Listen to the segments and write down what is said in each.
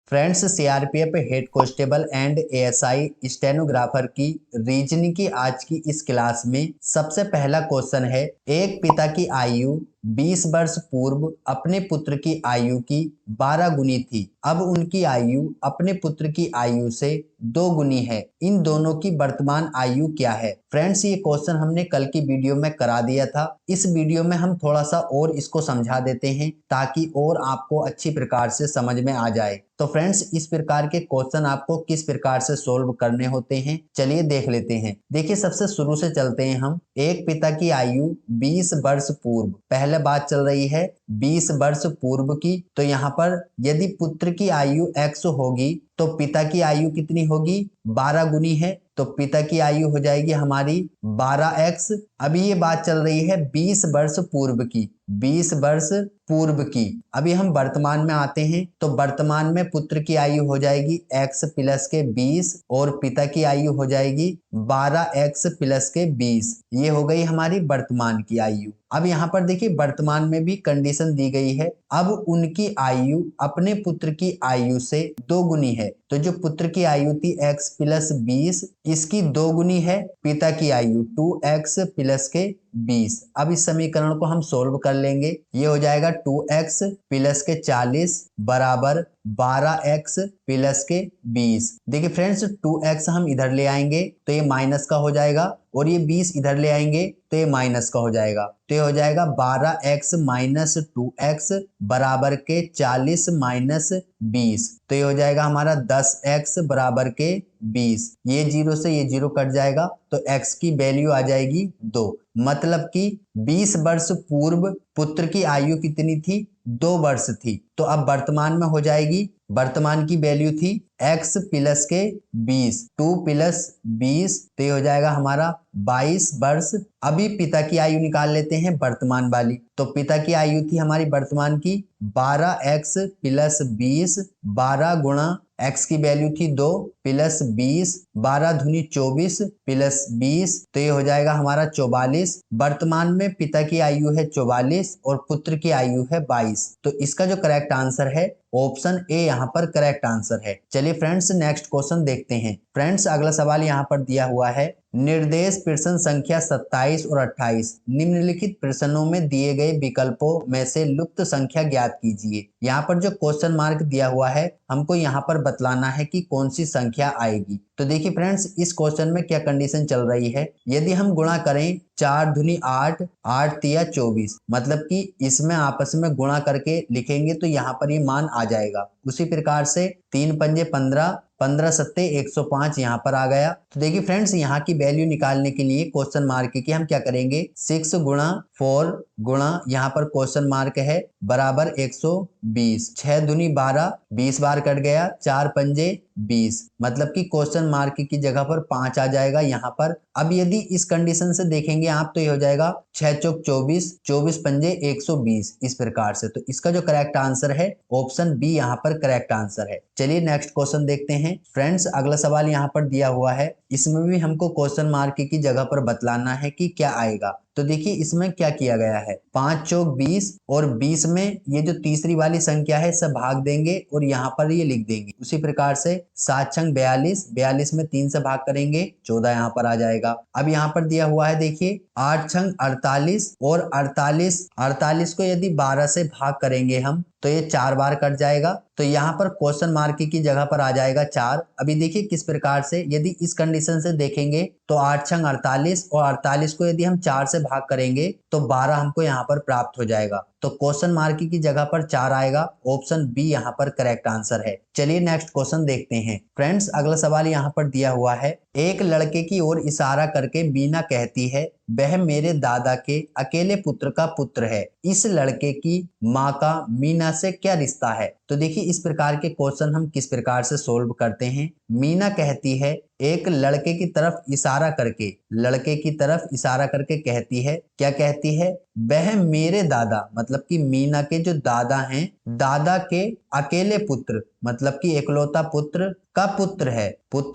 Friends, CRPF head constable and ASI stenographer की reasoning की आज की इस क्लास में सबसे पहला क्वेश्चन है, एक पिता की आयु 20 वर्ष पूर्व अपने पुत्र की आयु की 12 गुनी थी। अब उनकी आयु अपने पुत्र की आयु से 2 गुनी है। इन दोनों की वर्तमान आयु क्या है? फ्रेंड्स, ये क्वेश्चन हमने कल की वीडियो में करा दिया था। इस वीडियो में हम थोड़ा सा और इसको समझा देते हैं ताकि और आपको अच्छी प्रकार से समझ में आ जाए। तो फ्रेंड्स, इस प्रकार के क्वेश्चन आपको किस प्रकार से सोल्व करने होते हैं, चलिए देख लेते हैं। देखिए, सबसे शुरू से चलते हैं हम। एक पिता की आयु 20 वर्ष पूर्व, पहले बात चल रही है 20 वर्ष पूर्व की। तो यहाँ पर यदि पुत्र की आयु x होगी तो पिता की आयु कितनी होगी? 12 गुनी है, तो पिता की आयु हो जाएगी हमारी 12x। अभी ये बात चल रही है 20 वर्ष पूर्व की, 20 वर्ष पूर्व की। अभी हम वर्तमान में आते हैं, तो वर्तमान में पुत्र की आयु हो जाएगी x प्लस के 20 और पिता की आयु हो जाएगी 12x प्लस के 20। ये हो गई हमारी वर्तमान की आयु। अब यहाँ पर देखिए, वर्तमान में भी कंडीशन दी गई है। अब उनकी आयु अपने पुत्र की आयु से 2 गुनी है, तो जो पुत्र की आयु थी x प्लस 20, इसकी 2 गुनी है पिता की आयु 2x प्लस के 20। अब इस समीकरण को हम सोल्व कर लेंगे। ये हो जाएगा 2x प्लस के 40 बराबर 12x प्लस के 20। देखिए फ्रेंड्स, 2x हम इधर ले आएंगे तो ये माइनस का हो जाएगा, और ये 20 इधर ले आएंगे तो ये माइनस का हो जाएगा। तो ये हो जाएगा 12x माइनस 2x बराबर के 40 माइनस 20। तो ये हो जाएगा हमारा 10x बराबर के 20। ये 0 से ये 0 कट जाएगा, तो x की वैल्यू आ जाएगी 2। मतलब कि 20 वर्ष पूर्व पुत्र की आयु कितनी थी? 2 वर्ष थी। तो अब वर्तमान में हो जाएगी, वर्तमान की वैल्यू थी x प्लस के 20, 2 प्लस 20, तो ये हो जाएगा हमारा 22 वर्ष। अभी पिता की आयु निकाल लेते हैं वर्तमान वाली। तो पिता की आयु थी हमारी वर्तमान की 12x प्लस 20, 12 गुणा x की वैल्यू थी 2 प्लस 20, 12 दूनी 24 प्लस 20, तो ये हो जाएगा हमारा 44। वर्तमान में पिता की आयु है 44 और पुत्र की आयु है 22। तो इसका जो करेक्ट आंसर है ऑप्शन ए यहाँ पर करेक्ट आंसर है। चलिए फ्रेंड्स, नेक्स्ट क्वेश्चन देखते हैं। फ्रेंड्स, अगला सवाल यहाँ पर दिया हुआ है, निर्देश प्रश्न संख्या 27 और 28 निम्नलिखित प्रश्नों में दिए गए विकल्पों में से लुप्त संख्या ज्ञात कीजिए। यहाँ पर जो क्वेश्चन मार्क दिया हुआ है, हमको यहाँ पर बतलाना है कि कौन सी संख्या आएगी। तो देखिए फ्रेंड्स, इस क्वेश्चन में क्या कंडीशन चल रही है, यदि हम गुणा करें 4 दूनी 8, 8 तिया 24, मतलब कि इसमें आपस में गुणा करके लिखेंगे तो यहाँ पर ये मान आ जाएगा। उसी प्रकार से 3 पंजे 15, 15 सत्ते 105 यहाँ पर आ गया। तो देखिए फ्रेंड्स, यहाँ की वैल्यू निकालने के लिए क्वेश्चन मार्क की हम क्या करेंगे, 6 गुणा 4 गुणा यहाँ पर क्वेश्चन मार्क है बराबर 120, 6 दूनी 12, 20 बार कट गया, 4 पंजे 20, मतलब कि क्वेश्चन मार्क की जगह पर 5 आ जाएगा यहाँ पर। अब यदि इस कंडीशन से देखेंगे आप तो ये हो जाएगा 6 चौक 24, 24 पंजे 120, इस प्रकार से। तो इसका जो करेक्ट आंसर है ऑप्शन बी यहाँ पर करेक्ट आंसर है। चलिए नेक्स्ट क्वेश्चन देखते हैं। फ्रेंड्स, अगला सवाल यहाँ पर दिया हुआ है, इसमें भी हमको क्वेश्चन मार्क की जगह पर बतलाना है कि क्या आएगा। तो देखिए इसमें क्या किया गया है, 5 चौक 20 और 20 में ये जो तीसरी वाली संख्या है सब भाग देंगे और यहाँ पर ये लिख देंगे। उसी प्रकार से 7 छंग 42, 42 में 3 से भाग करेंगे 14 यहाँ पर आ जाएगा। अब यहाँ पर दिया हुआ है देखिए 8 छंग 48 और 48 को यदि 12 से भाग करेंगे हम तो ये 4 बार कट जाएगा। तो यहाँ पर क्वेश्चन मार्क की जगह पर आ जाएगा 4। अभी देखिए किस प्रकार से, यदि इस कंडीशन से देखेंगे तो 8 छंग 48 और 48 को यदि हम 4 से भाग करेंगे तो 12 हमको यहाँ पर प्राप्त हो जाएगा। तो क्वेश्चन मार्क की जगह पर 4 आएगा, ऑप्शन बी यहाँ पर करेक्ट आंसर है। चलिए नेक्स्ट क्वेश्चन देखते हैं। फ्रेंड्स, अगला सवाल यहाँ पर दिया हुआ है, एक लड़के की ओर इशारा करके बीना कहती है वह मेरे दादा के अकेले पुत्र का पुत्र है, इस लड़के की माँ का मीना से क्या रिश्ता है। तो देखिए इस प्रकार के क्वेश्चन हम किस प्रकार से सोल्व करते हैं। मीना कहती है, एक लड़के की तरफ इशारा करके, लड़के की तरफ इशारा करके कहती है, क्या कहती है, वह मेरे दादा मतलब कि मीना के जो दादा हैं, दादा के अकेले पुत्र मतलब कि एकलौता पुत्र का पुत्र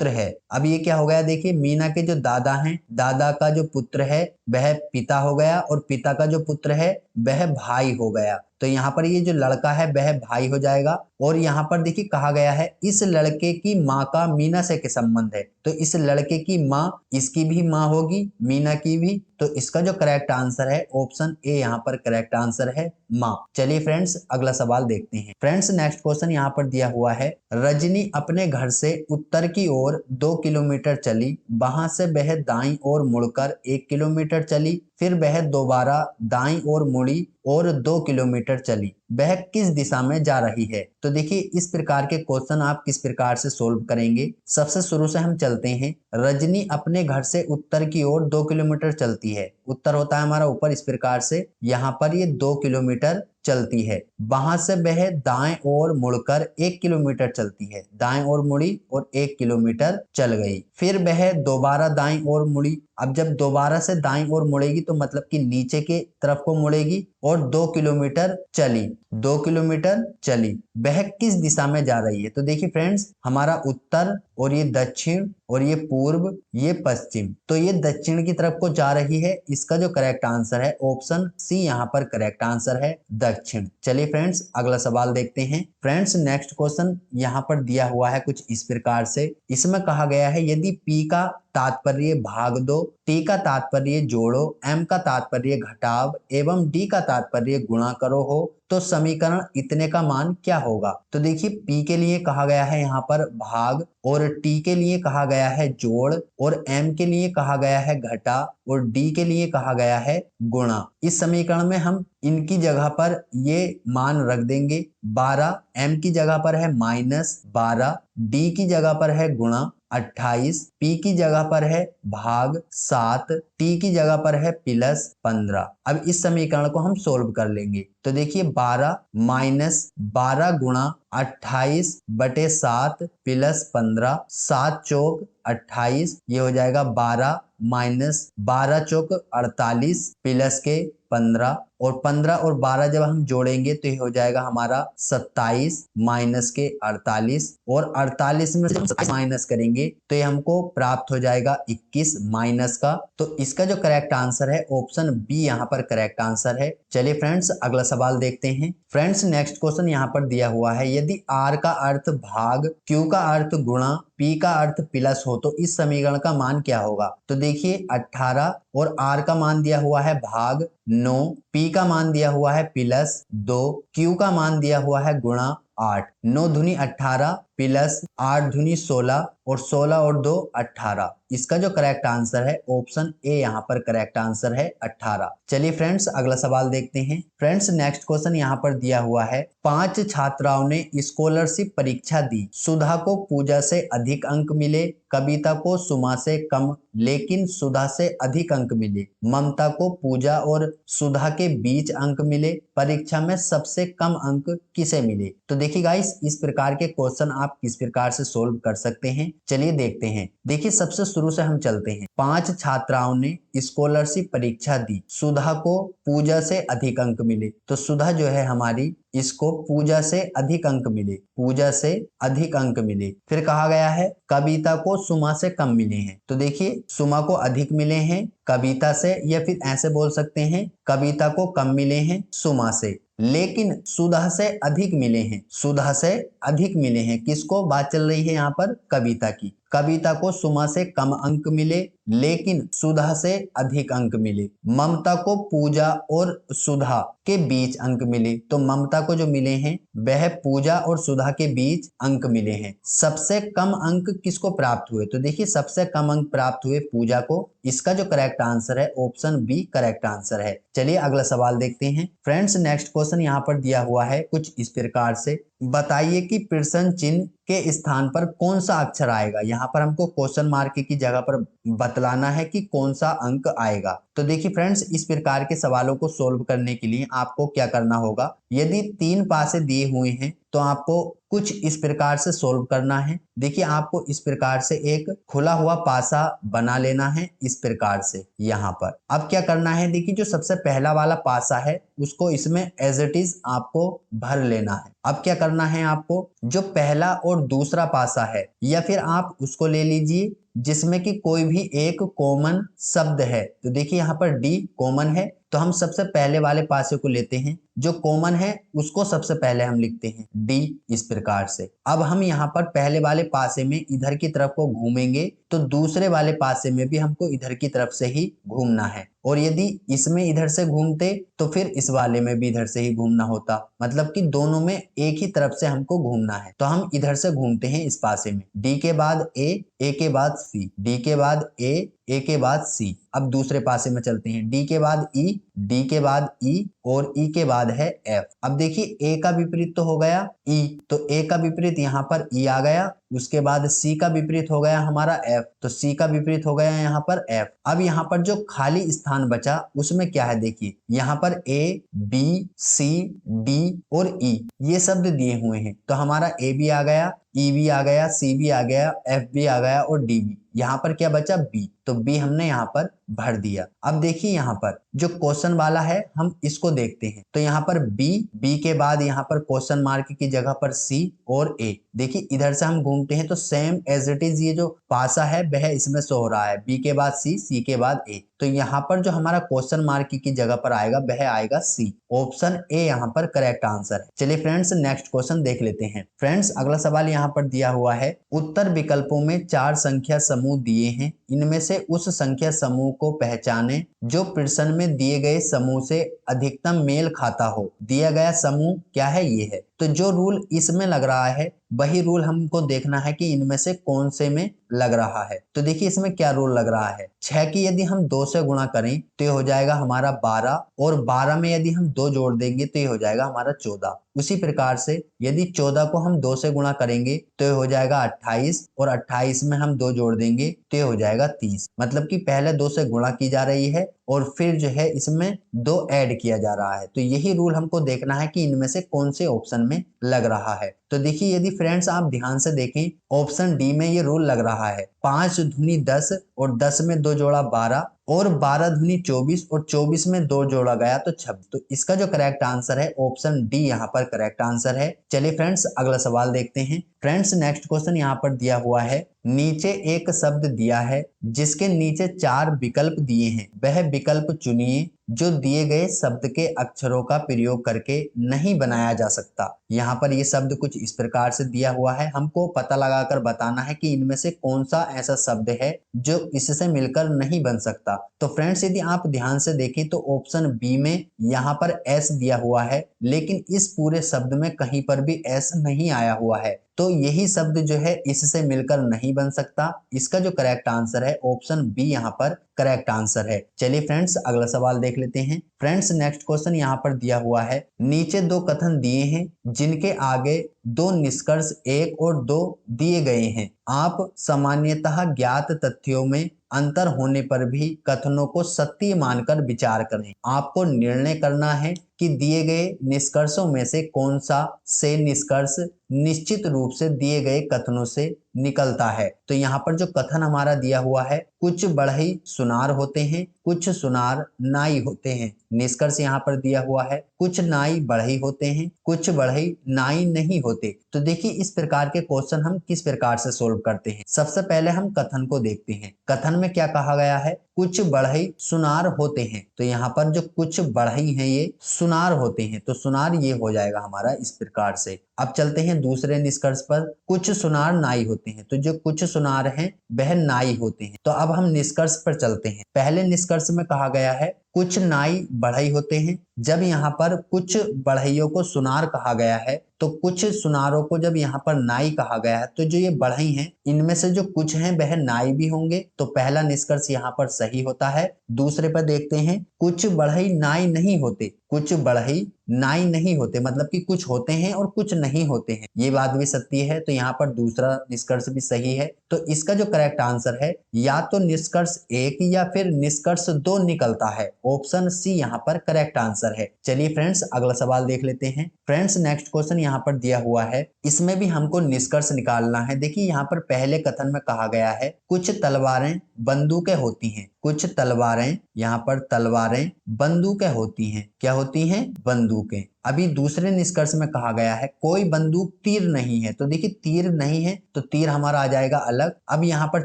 है। अब ये क्या हो गया, देखिए मीना के जो दादा हैं, दादा का जो पुत्र है वह पिता हो गया और पिता का जो पुत्र है वह भाई हो गया। तो यहाँ पर ये जो लड़का है वह भाई हो जाएगा। और यहाँ पर देखिए कहा गया है इस लड़के की माँ का मीना से क्या संबंध है, तो इस लड़के की माँ इसकी भी माँ होगी, मीना की भी। तो इसका जो करेक्ट आंसर है ऑप्शन ए यहाँ पर करेक्ट आंसर है माँ। चलिए फ्रेंड्स अगला सवाल देखते हैं। फ्रेंड्स नेक्स्ट क्वेश्चन यहाँ पर दिया हुआ है, रजनी अपने घर से उत्तर की ओर 2 किलोमीटर चली, वहां से वह दाईं ओर मुड़कर 1 किलोमीटर चली, फिर वह दोबारा दाईं ओर मुड़ी और 2 किलोमीटर चली, वह किस दिशा में जा रही है। तो देखिए इस प्रकार के क्वेश्चन आप किस प्रकार से सोल्व करेंगे। सबसे शुरू से हम चलते हैं। रजनी अपने घर से उत्तर की ओर 2 किलोमीटर चलती है, उत्तर होता है हमारा ऊपर, इस प्रकार से यहाँ पर ये 2 किलोमीटर चलती है। वहां से वह दाएं ओर मुड़कर 1 किलोमीटर चलती है, दाएं ओर मुड़ी और 1 किलोमीटर चल गई। फिर वह दोबारा दाएं ओर मुड़ी। अब जब दोबारा से दाईं ओर मुड़ेगी तो मतलब कि नीचे के तरफ को मुड़ेगी और 2 किलोमीटर चली, 2 किलोमीटर चली, वह किस दिशा में जा रही है। तो देखिए फ्रेंड्स हमारा उत्तर और ये दक्षिण और ये पूर्व ये पश्चिम, तो ये दक्षिण की तरफ को जा रही है। इसका जो करेक्ट आंसर है ऑप्शन सी यहाँ पर करेक्ट आंसर है दक्षिण। चलिए फ्रेंड्स अगला सवाल देखते हैं। फ्रेंड्स नेक्स्ट क्वेश्चन यहाँ पर दिया हुआ है कुछ इस प्रकार से। इसमें कहा गया है यदि पी का तात्पर्य भाग दो, टी का तात्पर्य जोड़ो, एम का तात्पर्य घटाव एवं डी का तात्पर्य गुणा करो हो तो समीकरण इतने का मान क्या होगा। तो देखिए पी के लिए कहा गया है यहाँ पर भाग, और टी के लिए कहा गया है जोड़, और एम के लिए कहा गया है घटा, और डी के लिए कहा गया है गुणा। इस समीकरण में हम इनकी जगह पर ये मान रख देंगे। 12 एम की जगह पर है -12, डी की जगह पर है गुणा 28, पी की जगह पर है भाग 7, टी की जगह पर है +15। अब इस समीकरण को हम सोल्व कर लेंगे। तो देखिए 12 -12 गुणा 28 बटे 7 +15, 7 चौक 28, ये हो जाएगा 12 -12 चौक 48 प्लस के 15, और 15 और 12 जब हम जोड़ेंगे तो ये हो जाएगा हमारा 27 माइनस के 48, और 48 में से हम 27 माइनस करेंगे तो ये हमको प्राप्त हो जाएगा 21 माइनस का। तो इसका जो करेक्ट आंसर है ऑप्शन बी यहाँ पर करेक्ट आंसर है। चलिए फ्रेंड्स अगला सवाल देखते हैं। फ्रेंड्स नेक्स्ट क्वेश्चन यहाँ पर दिया हुआ है यदि आर का अर्थ भाग, क्यू का अर्थ गुणा, पी का अर्थ प्लस हो तो इस समीकरण का मान क्या होगा। तो देखिए 18 और आर का मान दिया हुआ है भाग 9, पी का मान दिया हुआ है +2, क्यू का मान दिया हुआ है गुणा 8। 9 दूनी 18 प्लस 8 दूनी 16 और 16 और 2 18। इसका जो करेक्ट आंसर है ऑप्शन ए यहाँ पर करेक्ट आंसर है 18। चलिए फ्रेंड्स अगला सवाल देखते हैं। फ्रेंड्स नेक्स्ट क्वेश्चन यहाँ पर दिया हुआ है 5 छात्राओं ने स्कॉलरशिप परीक्षा दी, सुधा को पूजा से अधिक अंक मिले, कविता को सुमा से कम लेकिन सुधा से अधिक अंक मिले, ममता को पूजा और सुधा के बीच अंक मिले, परीक्षा में सबसे कम अंक किसे मिले। तो देखिए गाइस इस प्रकार के क्वेश्चन आप किस प्रकार से सोल्व कर सकते हैं, चलिए देखते हैं। देखिए सबसे शुरू से हम चलते हैं। 5 छात्राओं ने स्कॉलरशिप परीक्षा दी, सुधा को पूजा से अधिक अंक मिले, तो सुधा जो है हमारी इसको पूजा से अधिक अंक मिले, पूजा से अधिक अंक मिले। फिर कहा गया है कविता को सुमा से कम मिले हैं, तो देखिए सुमा को अधिक मिले हैं कविता से, या फिर ऐसे बोल सकते हैं कविता को कम मिले हैं सुमा से, लेकिन सुधा से अधिक मिले हैं, सुधा से अधिक मिले हैं। किसको बात चल रही है यहाँ पर, कविता की। कविता को सुमा से कम अंक मिले लेकिन सुधा से अधिक अंक मिले। ममता को पूजा और सुधा के बीच अंक मिले, तो ममता को जो मिले हैं वह पूजा और सुधा के बीच अंक मिले हैं। सबसे कम अंक किसको प्राप्त हुए, तो देखिए सबसे कम अंक प्राप्त हुए पूजा को। इसका जो करेक्ट आंसर है ऑप्शन बी करेक्ट आंसर है। चलिए अगला सवाल देखते हैं। फ्रेंड्स नेक्स्ट क्वेश्चन यहाँ पर दिया हुआ है कुछ इस प्रकार से, बताइए कि प्रश्न चिन्ह के स्थान पर कौन सा अक्षर आएगा। यहाँ पर हमको क्वेश्चन मार्क की जगह पर बतलाना है कि कौन सा अंक आएगा। तो देखिए फ्रेंड्स, इस प्रकार के सवालों को सोल्व करने के लिए आपको क्या करना होगा, यदि 3 पासे दिए हुए हैं तो आपको कुछ इस प्रकार से सोल्व करना है। देखिए, आपको इस प्रकार से एक खुला हुआ पासा बना लेना है इस प्रकार से यहाँ पर। अब क्या करना है, देखिए जो सबसे पहला वाला पासा है उसको इसमें एज इट इज आपको भर लेना है। अब क्या करना है, आपको जो पहला और दूसरा पासा है या फिर आप उसको ले लीजिए जिसमें कि कोई भी एक कॉमन शब्द है। तो देखिए यहाँ पर डी कॉमन है, तो हम सबसे पहले वाले पासे को लेते हैं, जो कॉमन है उसको सबसे पहले हम लिखते हैं डी इस प्रकार से। अब हम यहाँ पर पहले वाले पासे में इधर की तरफ को घूमेंगे तो दूसरे वाले पासे में भी हमको इधर की तरफ से ही घूमना है, और यदि इसमें इधर से घूमते तो फिर इस वाले में भी इधर से ही घूमना होता, मतलब कि दोनों में एक ही तरफ से हमको घूमना है। तो हम इधर से घूमते हैं इस पासे में, डी के बाद ए के बाद सी, डी के बाद ए के बाद सी। अब दूसरे पासे में चलते हैं, डी के बाद ई, डी के बाद ई और ई के बाद है एफ। अब देखिए ए का विपरीत तो हो गया ई, तो ए का विपरीत यहाँ पर ई आ गया, उसके बाद सी का विपरीत हो गया हमारा एफ, तो सी का विपरीत हो गया यहाँ पर एफ। अब यहाँ पर जो खाली स्थान बचा उसमें क्या है, देखिए यहाँ पर ए बी सी डी और ई ये शब्द दिए हुए हैं, तो हमारा ए भी आ गया, ई भी आ गया, सी भी आ गया, एफ भी आ गया और डी भी। यहाँ पर क्या बचा, बी, तो बी हमने यहाँ पर भर दिया। अब देखिए यहाँ पर जो क्वेश्चन वाला है हम इसको देखते हैं, तो यहाँ पर बी के बाद यहाँ पर क्वेश्चन मार्क की जगह पर सी और ए। देखिए इधर से हम घूमते हैं तो सेम एज इट इज ये जो पासा है वह इसमें शो हो रहा है, बी के बाद सी के बाद ए। तो यहाँ पर जो हमारा क्वेश्चन मार्क की जगह पर आएगा वह आएगा सी, ऑप्शन ए यहाँ पर करेक्ट आंसर है। चलिए फ्रेंड्स, नेक्स्ट क्वेश्चन देख लेते हैं। फ्रेंड्स, अगला सवाल यहाँ पर दिया हुआ है, उत्तर विकल्पों में 4 संख्या समूह दिए हैं, इनमें से उस संख्या समूह को पहचाने जो प्रश्न में दिए गए समूह से अधिकतम मेल खाता हो। दिया गया समूह क्या है, ये है। तो जो रूल इसमें लग रहा है वही रूल हमको देखना है कि इनमें से कौन से में लग रहा है। तो देखिए इसमें क्या रूल लग रहा है, 6 की यदि हम 2 से गुणा करें तो ये हो जाएगा हमारा 12, और 12 में यदि हम 2 जोड़ देंगे तो ये हो जाएगा हमारा 14। उसी प्रकार से यदि 14 को हम 2 से गुणा करेंगे तो ये हो जाएगा 28, और 28 में हम 2 जोड़ देंगे तो ये हो जाएगा 30। मतलब कि पहले 2 से गुणा की जा रही है और फिर जो है इसमें 2 ऐड किया जा रहा है। तो यही रूल हमको देखना है कि इनमें से कौन से ऑप्शन में लग रहा है। तो देखिए यदि फ्रेंड्स आप ध्यान से देखें, ऑप्शन डी में ये रूल लग रहा है, 5 दूनी 10 और 10 में 2 जोड़ा 12 और 12 दूनी 24 और 24 में 2 जोड़ा गया तो 26। तो इसका जो करेक्ट आंसर है ऑप्शन डी यहाँ पर करेक्ट आंसर है। चलिए फ्रेंड्स अगला सवाल देखते हैं। फ्रेंड्स नेक्स्ट क्वेश्चन यहाँ पर दिया हुआ है, नीचे एक शब्द दिया है जिसके नीचे 4 विकल्प दिए हैं, वह विकल्प चुनिए जो दिए गए शब्द के अक्षरों का प्रयोग करके नहीं बनाया जा सकता। यहाँ पर ये शब्द कुछ इस प्रकार से दिया हुआ है, हमको पता लगाकर बताना है कि इनमें से कौन सा ऐसा शब्द है जो इससे मिलकर नहीं बन सकता। तो फ्रेंड्स यदि आप ध्यान से देखें तो ऑप्शन बी में यहाँ पर एस दिया हुआ है, लेकिन इस पूरे शब्द में कहीं पर भी एस नहीं आया हुआ है, तो यही शब्द जो है इससे मिलकर नहीं बन सकता। इसका जो करेक्ट आंसर है ऑप्शन बी यहाँ पर करेक्ट आंसर है। चलिए फ्रेंड्स अगला सवाल देख लेते हैं। फ्रेंड्स नेक्स्ट क्वेश्चन यहाँ पर दिया हुआ है, नीचे 2 कथन दिए हैं जिनके आगे 2 निष्कर्ष 1 और 2 दिए गए हैं। आप सामान्यतः ज्ञात तथ्यों में अंतर होने पर भी कथनों को सत्य मानकर विचार करें। आपको निर्णय करना है कि दिए गए निष्कर्षों में से कौन सा से निष्कर्ष निश्चित रूप से दिए गए कथनों से निकलता है। तो यहाँ पर जो कथन हमारा दिया हुआ है, कुछ बढ़ई सुनार होते हैं, कुछ सुनार नाई होते हैं। निष्कर्ष यहाँ पर दिया हुआ है, कुछ नाई बढ़ई होते हैं, कुछ बढ़ई नाई नहीं होते। तो देखिए इस प्रकार के क्वेश्चन हम किस प्रकार से सोल्व करते हैं। सबसे पहले हम कथन को देखते हैं। कथन में क्या कहा गया है, कुछ बढ़ई सुनार होते हैं। तो यहाँ पर जो कुछ बढ़ई हैं ये सुनार होते हैं, तो सुनार ये हो जाएगा हमारा इस प्रकार से। अब चलते हैं दूसरे निष्कर्ष पर, कुछ सुनार नाई होते हैं। तो जो कुछ सुनार हैं वह नाई होते हैं। तो अब हम निष्कर्ष पर चलते हैं। पहले निष्कर्ष में कहा गया है कुछ नाई बढ़ई होते हैं। जब यहाँ पर कुछ बढ़इयों को सुनार कहा गया है तो कुछ सुनारों को जब यहाँ पर नाई कहा गया है, तो जो ये बढ़ई हैं इनमें से जो कुछ हैं वह नाई भी होंगे। तो पहला निष्कर्ष यहाँ पर सही होता है। दूसरे पर देखते हैं, कुछ बढ़ई नाई नहीं होते। कुछ बढ़ई नाई नहीं होते, मतलब कि कुछ होते हैं और कुछ नहीं होते हैं, ये बात भी सत्य है। तो यहाँ पर दूसरा निष्कर्ष भी सही है। तो इसका जो करेक्ट आंसर है या तो निष्कर्ष 1 या फिर निष्कर्ष 2 निकलता है। ऑप्शन सी यहाँ पर करेक्ट आंसर है। चलिए फ्रेंड्स अगला सवाल देख लेते हैं। फ्रेंड्स नेक्स्ट क्वेश्चन यहाँ पर दिया हुआ है, इसमें भी हमको निष्कर्ष निकालना है। देखिए यहाँ पर पहले कथन में कहा गया है कुछ तलवारें बंदूकें होती हैं, कुछ तलवारें, यहाँ पर तलवारें बंदूकें होती हैं, क्या होती हैं? बंदूकें। अभी दूसरे निष्कर्ष में कहा गया है कोई बंदूक तीर नहीं है। तो देखिए तीर नहीं है तो तीर हमारा आ जाएगा अलग। अब यहाँ पर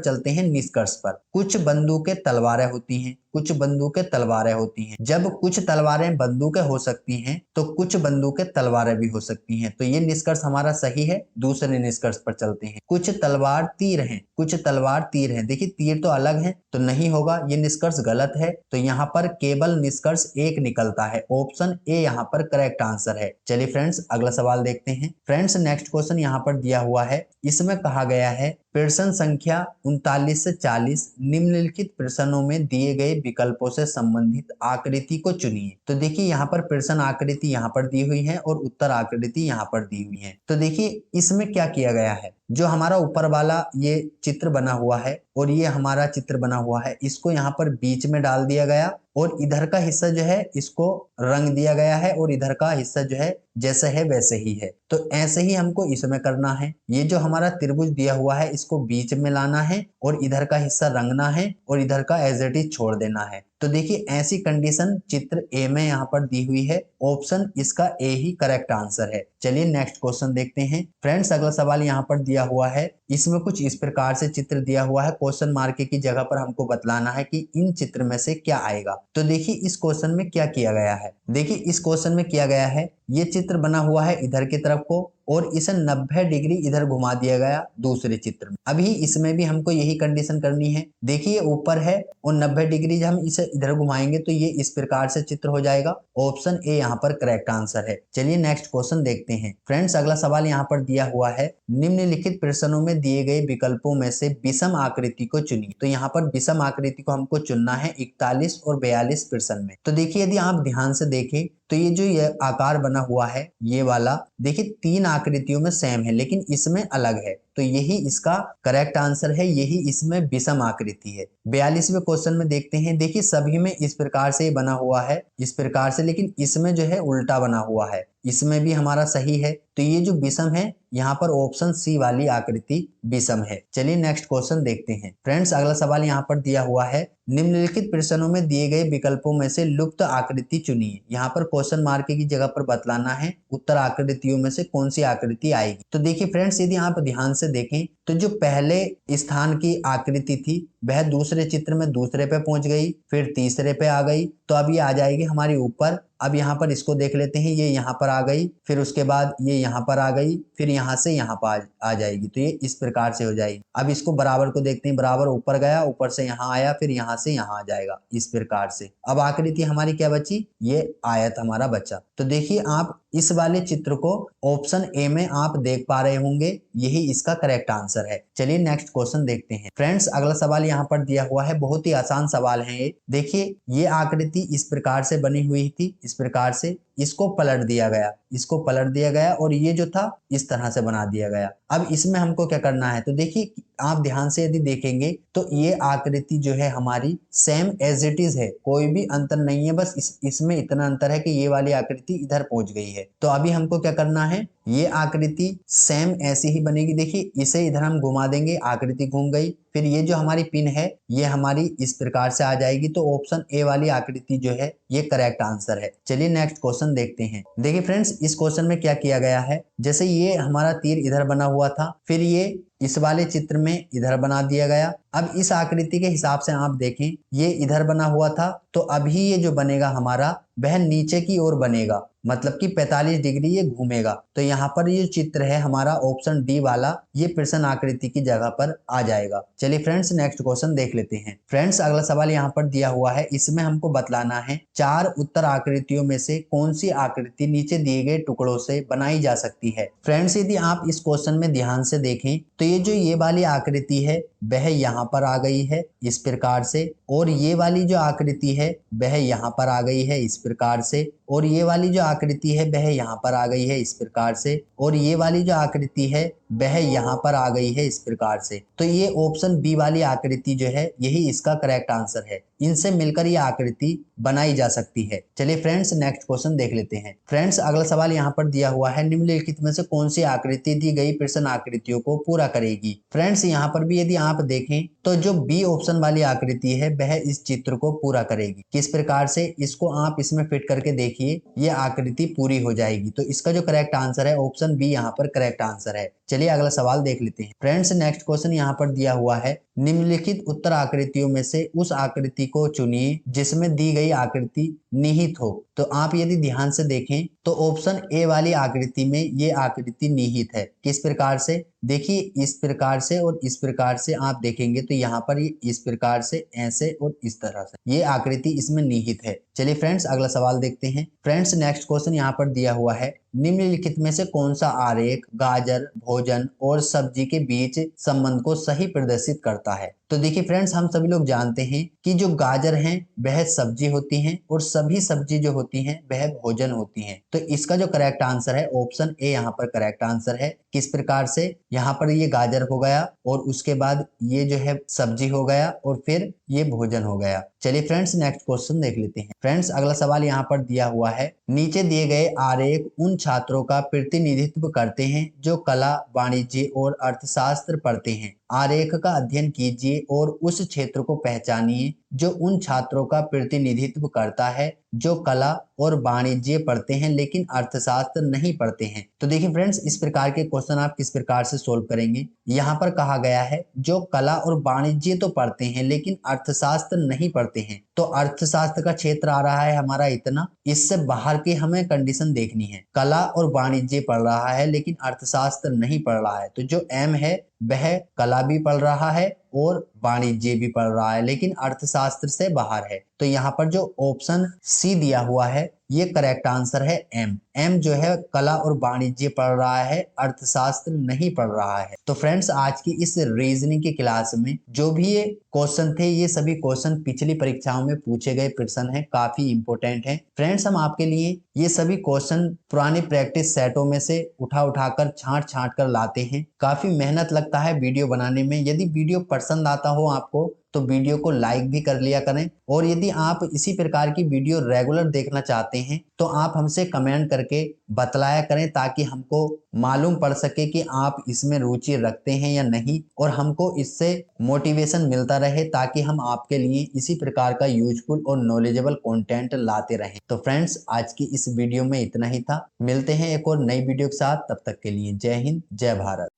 चलते हैं निष्कर्ष पर। कुछ बंदूकें तलवारें होती हैं, कुछ बंदूकें तलवारें होती हैं। जब कुछ तलवारें बंदूकें हो सकती हैं तो कुछ बंदूकें तलवारें भी हो सकती हैं। तो ये निष्कर्ष हमारा सही है। दूसरे निष्कर्ष पर चलते हैं। कुछ तलवार तीर हैं, कुछ तलवार तीर हैं। देखिए तीर तो अलग है तो नहीं होगा, ये निष्कर्ष गलत है। तो यहाँ पर केवल निष्कर्ष 1 निकलता है। ऑप्शन ए यहाँ पर करेक्ट आंसर है। चलिए फ्रेंड्स अगला सवाल देखते हैं। फ्रेंड्स नेक्स्ट क्वेश्चन यहाँ पर दिया हुआ है, इसमें कहा गया है प्रश्न संख्या 39 से 40 निम्नलिखित प्रश्नों में दिए गए विकल्पों से संबंधित आकृति को चुनिए। तो देखिए यहाँ पर प्रश्न आकृति यहाँ पर दी हुई है और उत्तर आकृति यहाँ पर दी हुई है। तो देखिए इसमें क्या किया गया है, जो हमारा ऊपर वाला ये चित्र बना हुआ है और ये हमारा चित्र बना हुआ है, इसको यहाँ पर बीच में डाल दिया गया और इधर का हिस्सा जो है इसको रंग दिया गया है और इधर का हिस्सा जो है जैसे है वैसे ही है। तो ऐसे ही हमको इसमें करना है। ये जो हमारा त्रिभुज दिया हुआ है इसको बीच में लाना है और इधर का हिस्सा रंगना है और इधर का एज इट इज छोड़ देना है। तो देखिए ऐसी कंडीशन चित्र ए में यहाँ पर दी हुई है। ऑप्शन इसका ए ही करेक्ट आंसर है। चलिए नेक्स्ट क्वेश्चन देखते हैं। फ्रेंड्स अगला सवाल यहाँ पर दिया हुआ है, इसमें कुछ इस प्रकार से चित्र दिया हुआ है। क्वेश्चन मार्क की जगह पर हमको बतलाना है कि इन चित्र में से क्या आएगा। तो देखिए इस क्वेश्चन में क्या किया गया है। देखिए इस क्वेश्चन में किया गया है, ये चित्र बना हुआ है इधर की तरफ को और इसे 90 डिग्री इधर घुमा दिया गया दूसरे चित्र में। अभी इसमें भी हमको यही कंडीशन करनी है। देखिए ऊपर है और 90 डिग्री जब हम इसे इधर घुमाएंगे तो ये इस प्रकार से चित्र हो जाएगा। ऑप्शन ए यहाँ पर करेक्ट आंसर है। चलिए नेक्स्ट क्वेश्चन देखते हैं। फ्रेंड्स अगला सवाल यहाँ पर दिया हुआ है, निम्नलिखित प्रश्नों में दिए गए विकल्पों में से विषम आकृति को चुनिए। तो यहाँ पर विषम आकृति को हमको चुनना है 41 और 42 प्रश्न में। तो देखिए यदि आप ध्यान से देखें तो ये जो ये आकार बना हुआ है ये वाला, देखिए 3 आकृतियों में सेम है लेकिन इसमें अलग है। तो यही इसका करेक्ट आंसर है, यही इसमें विषम आकृति है। 42वें क्वेश्चन में देखते हैं। देखिए सभी में इस प्रकार से बना हुआ है, इस प्रकार से, लेकिन इसमें जो है उल्टा बना हुआ है। इसमें भी हमारा सही है। तो ये जो विषम है यहाँ पर ऑप्शन सी वाली आकृति विषम है। चलिए नेक्स्ट क्वेश्चन देखते हैं। फ्रेंड्स अगला सवाल यहाँ पर दिया हुआ है, निम्नलिखित प्रश्नों में दिए गए विकल्पों में से लुप्त आकृति चुनिए। यहाँ पर क्वेश्चन मार्क की जगह पर बतलाना है उत्तर आकृतियों में से कौन सी आकृति आएगी। तो देखिए फ्रेंड्स यदि आप ध्यान से देखें तो जो पहले स्थान की आकृति थी वह दूसरे चित्र में दूसरे पे पहुंच गई, फिर तीसरे पे आ गई, तो अब ये आ जाएगी हमारी ऊपर। अब यहाँ पर इसको देख लेते हैं, ये यहाँ पर आ गई, फिर उसके बाद ये यहाँ पर आ गई, फिर यहाँ से यहाँ पर आ जाएगी। तो ये इस प्रकार से हो जाएगी। अब इसको बराबर को देखते हैं, बराबर ऊपर गया, ऊपर से यहाँ आया, फिर यहाँ से यहाँ आ जाएगा इस प्रकार से। अब आकृति हमारी क्या बची, ये आयत हमारा बचा। तो देखिए आप इस वाले चित्र को ऑप्शन ए में आप देख पा रहे होंगे, यही इसका करेक्ट आंसर है। चलिए नेक्स्ट क्वेश्चन देखते हैं। फ्रेंड्स अगला सवाल यहाँ पर दिया हुआ है, बहुत ही आसान सवाल है ये। देखिए ये आकृति इस प्रकार से बनी हुई थी, इस प्रकार से, इसको पलट दिया गया, इसको पलट दिया गया और ये जो था इस तरह से बना दिया गया। अब इसमें हमको क्या करना है, तो देखिए आप ध्यान से यदि देखेंगे तो ये आकृति जो है हमारी सेम एज इट इज है, कोई भी अंतर नहीं है। बस इसमें इतना अंतर है कि ये वाली आकृति इधर पहुंच गई है। तो अभी हमको क्या करना है, ये आकृति सेम ऐसी ही बनेगी। देखिए इसे इधर हम घुमा देंगे, आकृति घूम गई, फिर ये जो हमारी पिन है ये हमारी इस प्रकार से आ जाएगी। तो ऑप्शन ए वाली आकृति जो है ये करेक्ट आंसर है। चलिए नेक्स्ट क्वेश्चन देखते हैं। देखिए फ्रेंड्स इस क्वेश्चन में क्या किया गया है, जैसे ये हमारा तीर इधर बना हुआ था, फिर ये इस वाले चित्र में इधर बना दिया गया। अब इस आकृति के हिसाब से आप देखें, ये इधर बना हुआ था, तो अभी ये जो बनेगा हमारा वह नीचे की ओर बनेगा, मतलब कि 45 डिग्री ये घूमेगा। तो यहाँ पर ये चित्र है हमारा ऑप्शन डी वाला, ये प्रश्न आकृति की जगह पर आ जाएगा। चलिए फ्रेंड्स नेक्स्ट क्वेश्चन देख लेते हैं। फ्रेंड्स अगला सवाल यहाँ पर दिया हुआ है, इसमें हमको बतलाना है 4 उत्तर आकृतियों में से कौन सी आकृति नीचे दिए गए टुकड़ों से बनाई जा सकती है। फ्रेंड्स यदि आप इस क्वेश्चन में ध्यान से देखें तो ये जो ये वाली आकृति है वह यहाँ पर आ गई है इस प्रकार से, और ये वाली जो आकृति है वह यहाँ पर आ गई है इस प्रकार से, और ये वाली जो आकृति है वह यहाँ पर आ गई है इस प्रकार से, और ये वाली जो आकृति है वह यहाँ पर आ गई है इस प्रकार से। तो ये ऑप्शन बी वाली आकृति जो है यही इसका करेक्ट आंसर है। इनसे मिलकर ये आकृति बनाई जा सकती है। चलिए फ्रेंड्स नेक्स्ट क्वेश्चन देख लेते हैं। फ्रेंड्स अगला सवाल यहाँ पर दिया हुआ है, निम्नलिखित में से कौन सी आकृति दी गई प्रश्न आकृतियों को पूरा करेगी। फ्रेंड्स यहाँ पर भी यदि आप देखें तो जो बी ऑप्शन वाली आकृति है वह इस चित्र को पूरा करेगी। किस प्रकार से, इसको आप इसमें फिट करके देखिए, ये आकृति पूरी हो जाएगी। तो इसका जो करेक्ट आंसर है ऑप्शन बी यहाँ पर करेक्ट आंसर है। चलिए अगला सवाल देख लेते हैं। फ्रेंड्स नेक्स्ट क्वेश्चन यहाँ पर दिया हुआ है, निम्नलिखित उत्तर आकृतियों में से उस आकृति को चुनिए जिसमें दी गई आकृति निहित हो। तो आप यदि ध्यान से देखें तो ऑप्शन ए वाली आकृति में ये आकृति निहित है। किस प्रकार से, देखिए इस प्रकार से और इस प्रकार से आप देखेंगे तो यहाँ पर ये इस प्रकार से, ऐसे और इस तरह से ये आकृति इसमें निहित है। चलिए फ्रेंड्स अगला सवाल देखते हैं। फ्रेंड्स नेक्स्ट क्वेश्चन यहाँ पर दिया हुआ है, निम्नलिखित में से कौन सा आरेख गाजर, भोजन और सब्जी के बीच संबंध को सही प्रदर्शित करता है। तो देखिए फ्रेंड्स हम सभी लोग जानते हैं कि जो गाजर हैं वह सब्जी होती हैं और सभी सब्जी जो होती हैं वह भोजन होती हैं। तो इसका जो करेक्ट आंसर है ऑप्शन ए यहाँ पर करेक्ट आंसर है। किस प्रकार से, यहाँ पर ये गाजर हो गया और उसके बाद ये जो है सब्जी हो गया और फिर ये भोजन हो गया। चलिए फ्रेंड्स नेक्स्ट क्वेश्चन देख लेते हैं। फ्रेंड्स अगला सवाल यहाँ पर दिया हुआ है, नीचे दिए गए आरेख उन छात्रों का प्रतिनिधित्व करते हैं जो कला, वाणिज्य और अर्थशास्त्र पढ़ते हैं। आरेख का अध्ययन कीजिए और उस क्षेत्र को पहचानिए जो उन छात्रों का प्रतिनिधित्व करता है जो कला और वाणिज्य पढ़ते हैं लेकिन अर्थशास्त्र नहीं पढ़ते हैं। तो देखिए फ्रेंड्स इस प्रकार के क्वेश्चन आप किस प्रकार से सोल्व करेंगे। यहाँ पर कहा गया है जो कला और वाणिज्य तो पढ़ते हैं लेकिन अर्थशास्त्र नहीं पढ़ते हैं। तो अर्थशास्त्र का क्षेत्र आ रहा है हमारा इतना, इससे बाहर की हमें कंडीशन देखनी है। कला और वाणिज्य पढ़ रहा है लेकिन अर्थशास्त्र नहीं पढ़ रहा है। तो जो एम है वह कला भी पढ़ रहा है और वाणिज्य भी पढ़ रहा है लेकिन अर्थशास्त्र से बाहर है। तो यहाँ पर जो ऑप्शन सी दिया हुआ है ये करेक्ट आंसर है एम। एम जो है कला और वाणिज्य पढ़ रहा है, अर्थशास्त्र नहीं पढ़ रहा है। तो फ्रेंड्स आज की इस रीजनिंग की क्लास में जो भी ये क्वेश्चन थे ये सभी क्वेश्चन पिछली परीक्षाओं में पूछे गए प्रश्न है, काफी इंपोर्टेंट है। फ्रेंड्स हम आपके लिए ये सभी क्वेश्चन पुराने प्रैक्टिस सेटों में से उठाकर छांट कर लाते हैं। काफी मेहनत लगता है वीडियो बनाने में। यदि वीडियो पसंद आता हो आपको तो वीडियो को लाइक भी कर लिया करें, और यदि आप इसी प्रकार की वीडियो रेगुलर देखना चाहते हैं तो आप हमसे कमेंट करके बतलाया करें ताकि हमको मालूम पड़ सके कि आप इसमें रुचि रखते हैं या नहीं, और हमको इससे मोटिवेशन मिलता रहे ताकि हम आपके लिए इसी प्रकार का यूजफुल और नॉलेजेबल कंटेंट लाते रहें। तो फ्रेंड्स आज की इस वीडियो में इतना ही था। मिलते हैं एक और नई वीडियो के साथ, तब तक के लिए जय हिंद, जय भारत।